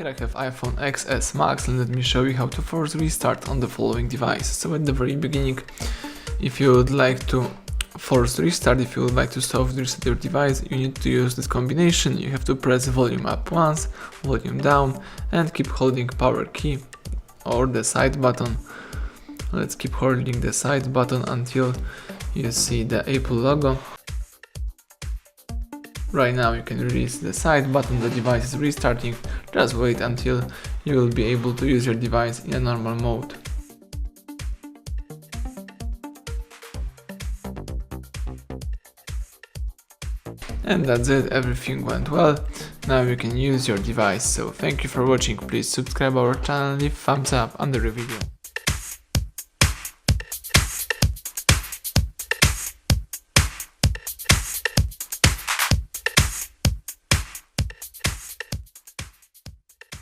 Here I have iPhone XS Max, and let me show you how to force restart on the following device. So at the very beginning, if you would like to force restart, if you would like to soft reset your device, you need to use this combination. You have to press volume up once, volume down, and keep holding power key or the side button. Let's keep holding the side button until you see the Apple logo. Right now you can release the side button, the device is restarting. Just wait until you will be able to use your device in a normal mode. And that's it, everything went well. Now you can use your device. So thank you for watching, please subscribe our channel, leave thumbs up under the video.